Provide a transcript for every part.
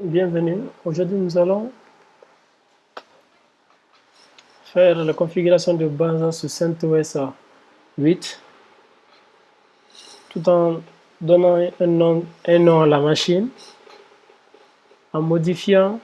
Bienvenue. Aujourd'hui, nous allons faire la configuration de base sur CentOS 8 tout en donnant un nom à la machine, en modifiant,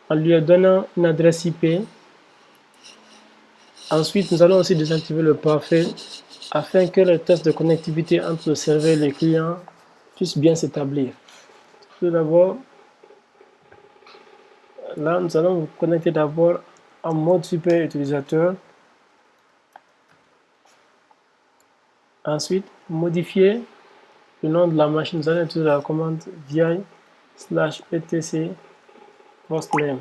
en lui donnant une adresse IP. Ensuite, nous allons aussi désactiver le pare-feu afin que le test de connectivité entre le serveur et le client puisse bien s'établir. Tout d'abord, là, nous allons vous connecter d'abord en mode super utilisateur. Ensuite, modifier le nom de la machine. Nous allons utiliser la commande vi/etc hostname.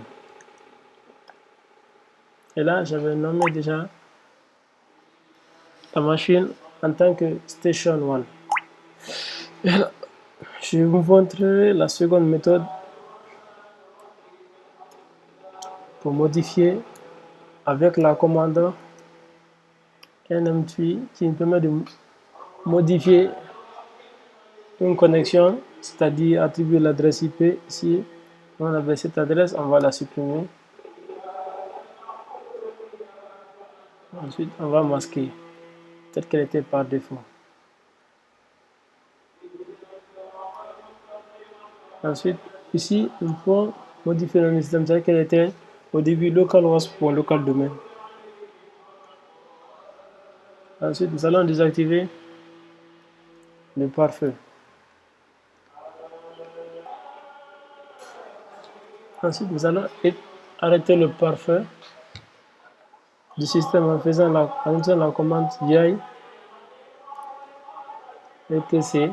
Et là, j'avais nommé déjà la machine en tant que station 1. Et là, je vous montrerai la seconde méthode pour modifier avec la commande nm3 qui nous permet de modifier une connexion, c'est-à-dire attribuer l'adresse IP. Si on avait cette adresse, on va la supprimer. Ensuite, on va masquer telle qu'elle était par défaut. Ensuite, ici, nous pouvons modifier le système tel qu'elle était au début localhost pour local domain. Ensuite, nous allons désactiver le pare-feu. Ensuite, nous allons arrêter le pare-feu du système en utilisant la commande vi etc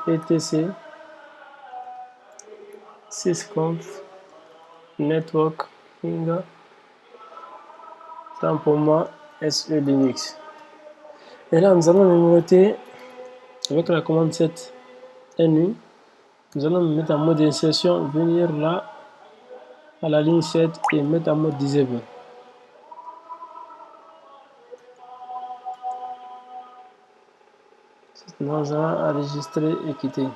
etc sysconf network finger simplement SE Linux. Et là, nous allons numéroter avec la commande 7 NU. Nous allons mettre en mode insertion, venir là à la ligne 7 et mettre en mode disable. Nous allons enregistrer et quitter.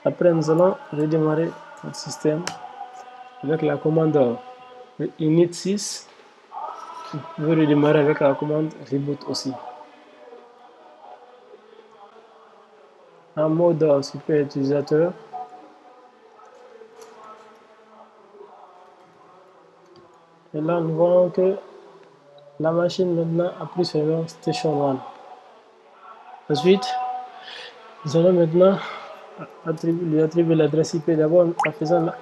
Après, nous allons redémarrer notre système avec la commande init 6. Vous pouvez redémarrer avec la commande reboot aussi. En mode super utilisateur, et là nous voyons que la machine maintenant a pris ce nom Station 1. Ensuite, nous allons maintenant lui attribuer l'adresse IP. D'abord, en faisant là,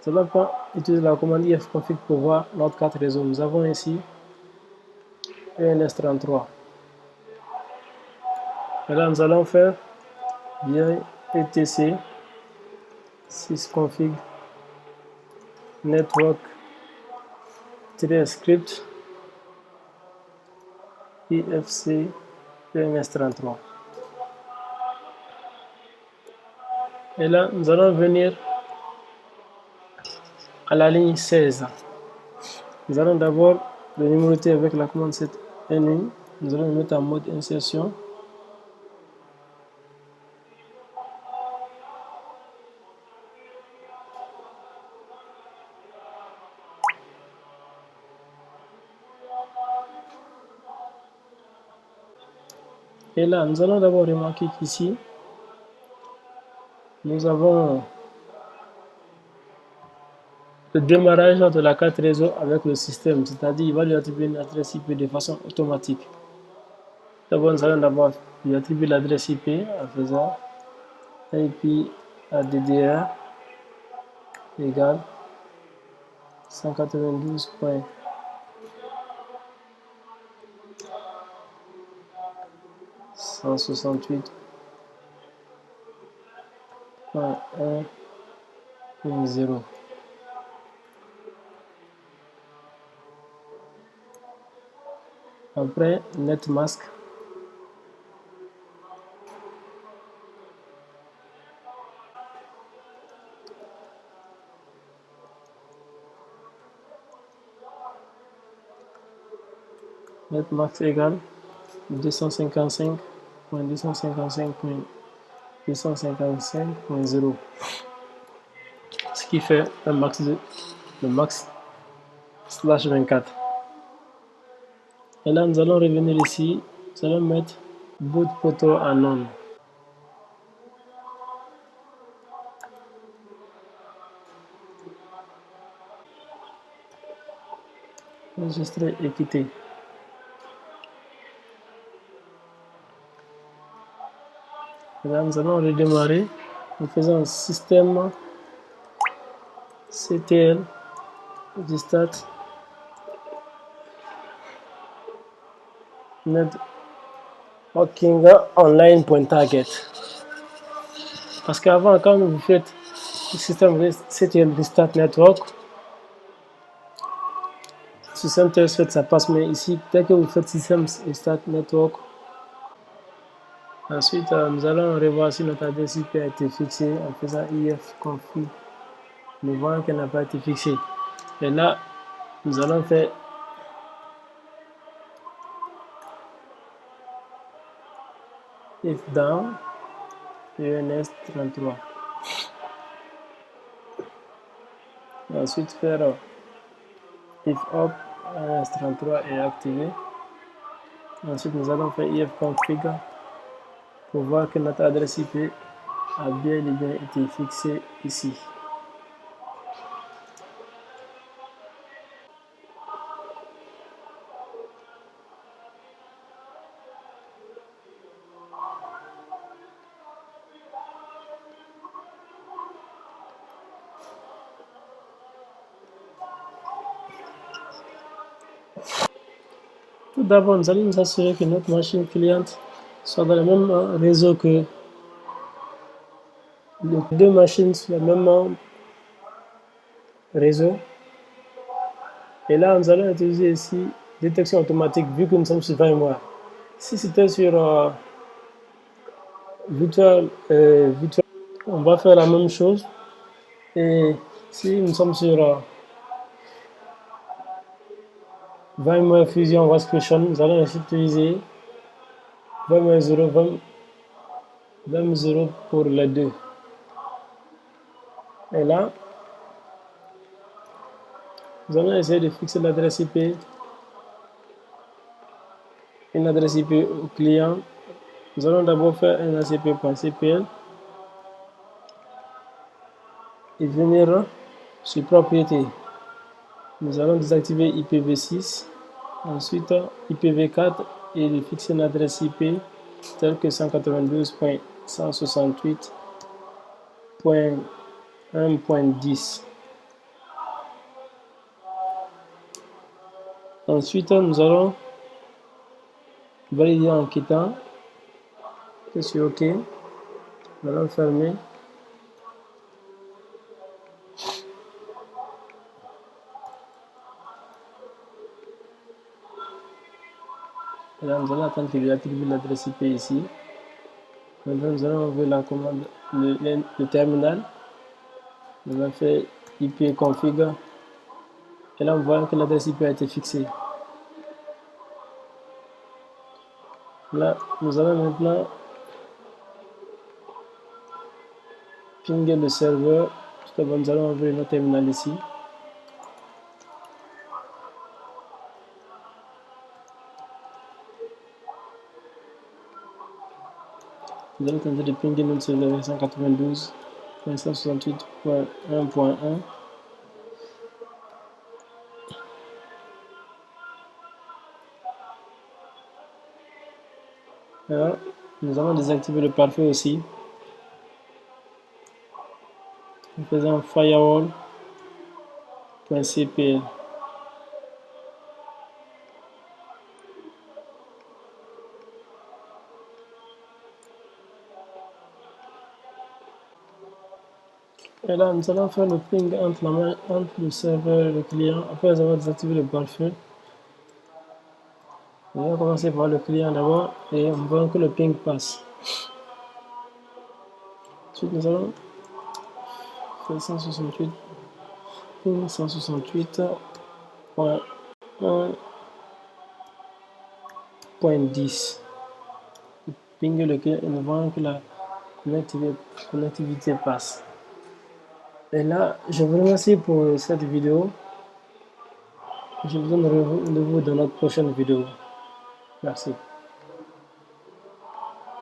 nous allons pas utiliser la commande ifconfig pour voir notre carte réseau. Nous avons ici ENS33. Et là, nous allons faire bien etc sysconfig network script ifc ENS33. Et là, nous allons venir à la ligne 16. Nous allons d'abord le numéroter avec la commande 7 NU. Nous allons le mettre en mode insertion. Et là, nous allons d'abord remarquer qu'ici, nous avons le démarrage de la carte réseau avec le système, c'est-à-dire il va lui attribuer une adresse IP de façon automatique. D'abord, nous allons d'abord lui attribuer l'adresse IP en faisant IP ADDR égale 192.168.1.0. Après, netmask. Netmask égale 255.255.255.0, ce qui fait un max de le max slash 24. Et là, nous allons revenir ici, nous allons mettre boot photo en on. Enregistrer et quitter. Et là, nous allons redémarrer en faisant système ctl start networking online.target. Parce qu'avant, quand vous faites le système ctl restart network, système test fait ça passe, mais ici, dès que vous faites système restart network, ensuite nous allons revoir si notre adresse IP a été fixée en faisant ifconfig. Nous voyons qu'elle n'a pas été fixée. Et là, nous allons faire if down ENS33. Ensuite faire if up ENS33 est activé. Ensuite nous allons faire ifconfig pour voir que notre adresse IP a bien et bien été fixée ici. Tout d'abord, nous allons nous assurer que notre machine cliente soit dans le même réseau que les deux machines sur le même réseau. Et là, nous allons utiliser ici détection automatique vu que nous sommes sur VMware. Si c'était sur virtual, on va faire la même chose. Et si nous sommes sur VMware Fusion Workstation, nous allons aussi utiliser VMware 0, VMware 0 pour les deux. Et là, nous allons essayer de fixer l'adresse IP, une adresse IP au client. Nous allons d'abord faire un acp.cpl et venir sur propriété. Nous allons désactiver IPv6, ensuite IPv4 et fixer une adresse IP telle que 192.168.1.10. Ensuite, nous allons valider en quittant. Je suis OK. Nous allons fermer. Et là, nous allons attendre qu'il attribue l'adresse IP ici. Maintenant, nous allons ouvrir la commande, le terminal. Nous allons faire IP config. Et là, on voit que l'adresse IP a été fixée. Là, nous allons maintenant pinger le serveur. Tout d'abord, nous allons ouvrir notre terminal ici. Nous allons tenter de pinger notre serveur 192.168.1.1. Alors, nous allons désactiver le pare-feu aussi en faisant firewall.cpl. Et là, nous allons faire le ping entre le serveur et le client après avoir désactivé le pare-feu. On va commencer par le client d'abord et on voit que le ping passe. Ensuite, nous allons faire 168, ping 168.1.10. ping lequel nous voyons que la connectivité passe. Et là, je vous remercie pour cette vidéo. Je vous donne rendez-vous dans notre prochaine vidéo. Merci.